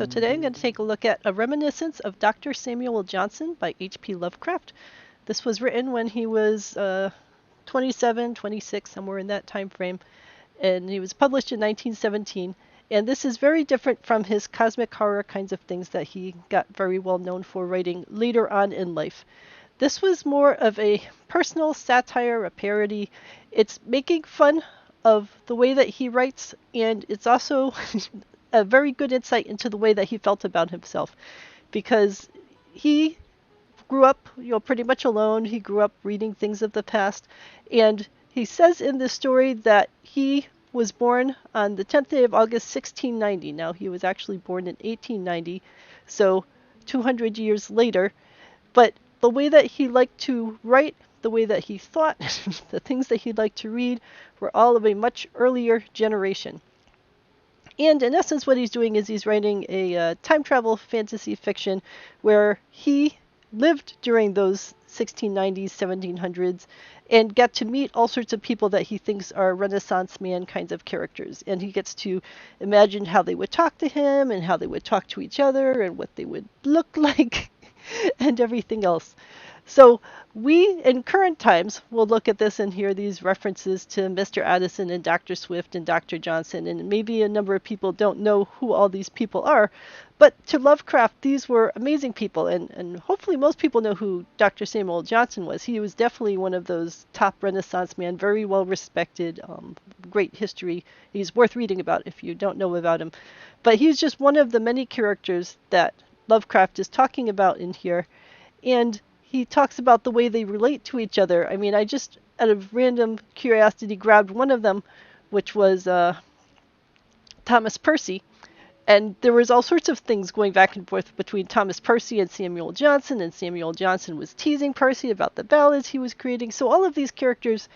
today I'm going to take a look at A Reminiscence of Dr. Samuel Johnson by H.P. Lovecraft. This was written when he was 27, 26, somewhere in that time frame, and he was published in 1917. And this is very different from his cosmic horror kinds of things that he got very well known for writing later on in life. This was more of a personal satire, a parody. It's making fun of the way that he writes, and it's also a very good insight into the way that he felt about himself, because he grew up, pretty much alone. He grew up reading things of the past, and he says in this story that he was born on the 10th day of August, 1690. Now, he was actually born in 1890, so 200 years later, but the way that he liked to write, the way that he thought, the things that he liked to read were all of a much earlier generation. And in essence, what he's doing is he's writing a time travel fantasy fiction where he lived during those 1690s, 1700s, and got to meet all sorts of people that he thinks are Renaissance man kinds of characters. And he gets to imagine how they would talk to him and how they would talk to each other and what they would look like and everything else. So we, in current times, will look at this and hear these references to Mr. Addison and Dr. Swift and Dr. Johnson, and maybe a number of people don't know who all these people are, but to Lovecraft, these were amazing people, and hopefully most people know who Dr. Samuel Johnson was. He was definitely one of those top Renaissance men, very well respected, great history. He's worth reading about if you don't know about him. But he's just one of the many characters that Lovecraft is talking about in here, and he talks about the way they relate to each other. I mean, I just, out of random curiosity, grabbed one of them, which was Thomas Percy. And there was all sorts of things going back and forth between Thomas Percy and Samuel Johnson was teasing Percy about the ballads he was creating. So all of these characters,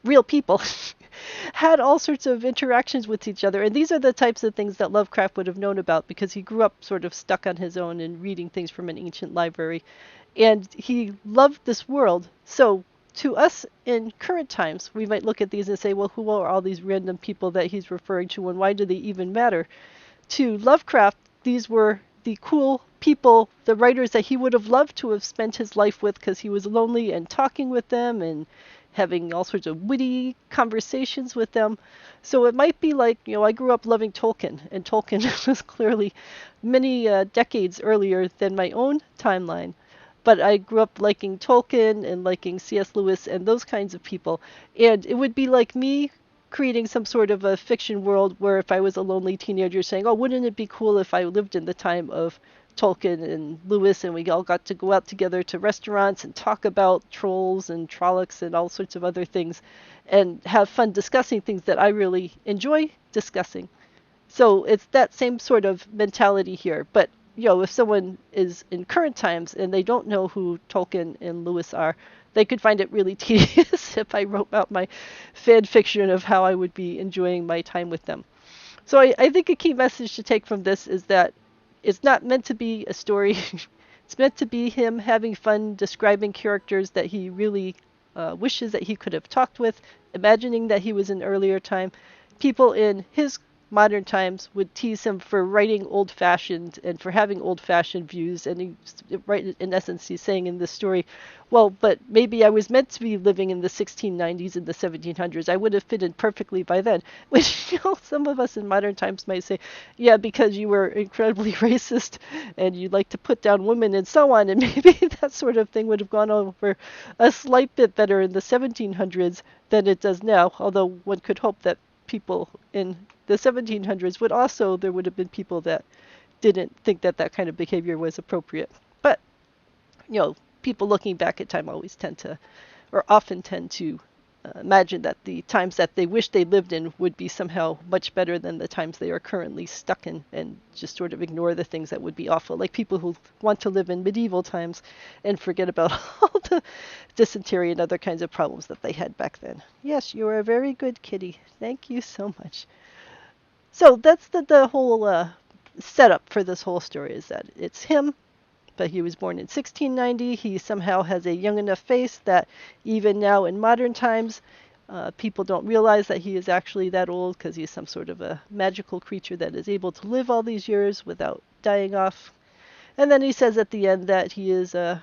real people, had all sorts of interactions with each other. And these are the types of things that Lovecraft would have known about, because he grew up sort of stuck on his own and reading things from an ancient library. And he loved this world. So to us in current times, we might look at these and say, well, who are all these random people that he's referring to, and why do they even matter? To Lovecraft, these were the cool people, the writers that he would have loved to have spent his life with, because he was lonely, and talking with them and having all sorts of witty conversations with them. So it might be like, I grew up loving Tolkien, and Tolkien was clearly many decades earlier than my own timeline. But I grew up liking Tolkien and liking C.S. Lewis and those kinds of people. And it would be like me creating some sort of a fiction world where if I was a lonely teenager saying, oh, wouldn't it be cool if I lived in the time of Tolkien and Lewis, and we all got to go out together to restaurants and talk about trolls and Trollocs and all sorts of other things and have fun discussing things that I really enjoy discussing. So it's that same sort of mentality here. But if someone is in current times and they don't know who Tolkien and Lewis are, they could find it really tedious if I wrote out my fan fiction of how I would be enjoying my time with them. So I think a key message to take from this is that it's not meant to be a story. It's meant to be him having fun describing characters that he really wishes that he could have talked with, imagining that he was in earlier time. People in his modern times would tease him for writing old-fashioned and for having old-fashioned views, and in essence he's saying in this story, well, but maybe I was meant to be living in the 1690s and the 1700s. I would have fit in perfectly by then. Which some of us in modern times might say, yeah, because you were incredibly racist and you like to put down women and so on, and maybe that sort of thing would have gone over a slight bit better in the 1700s than it does now, although one could hope that people in the 1700s there would have been people that didn't think that that kind of behavior was appropriate. But, people looking back at time always often tend to imagine that the times that they wish they lived in would be somehow much better than the times they are currently stuck in, and just sort of ignore the things that would be awful, like people who want to live in medieval times and forget about all the dysentery and other kinds of problems that they had back then. Yes, you are a very good kitty. Thank you so much. So that's the whole setup for this whole story, is that it's him, but he was born in 1690. He somehow has a young enough face that even now in modern times, people don't realize that he is actually that old, because he's some sort of a magical creature that is able to live all these years without dying off. And then he says at the end that he is an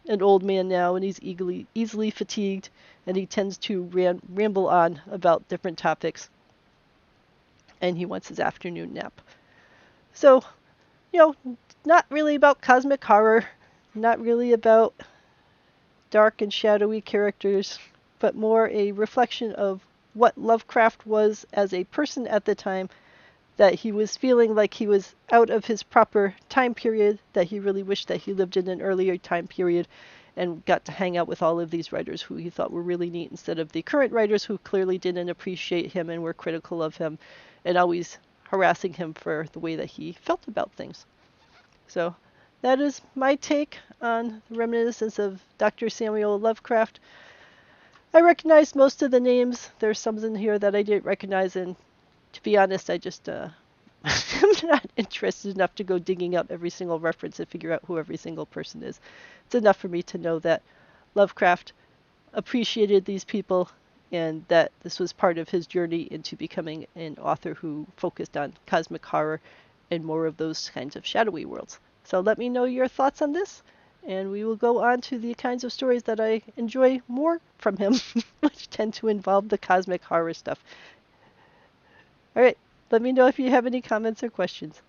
old man now and he's easily fatigued, and he tends to ramble on about different topics, and he wants his afternoon nap. So, not really about cosmic horror, not really about dark and shadowy characters, but more a reflection of what Lovecraft was as a person at the time, that he was feeling like he was out of his proper time period, that he really wished that he lived in an earlier time period and got to hang out with all of these writers who he thought were really neat, instead of the current writers who clearly didn't appreciate him and were critical of him and always harassing him for the way that he felt about things. So that is my take on the reminiscence of Dr. Samuel Lovecraft. I recognized most of the names. There's some in here that I didn't recognize, and to be honest, I just I'm not interested enough to go digging up every single reference and figure out who every single person is. It's enough for me to know that Lovecraft appreciated these people and that this was part of his journey into becoming an author who focused on cosmic horror and more of those kinds of shadowy worlds. So let me know your thoughts on this, and we will go on to the kinds of stories that I enjoy more from him, which tend to involve the cosmic horror stuff. All right, let me know if you have any comments or questions.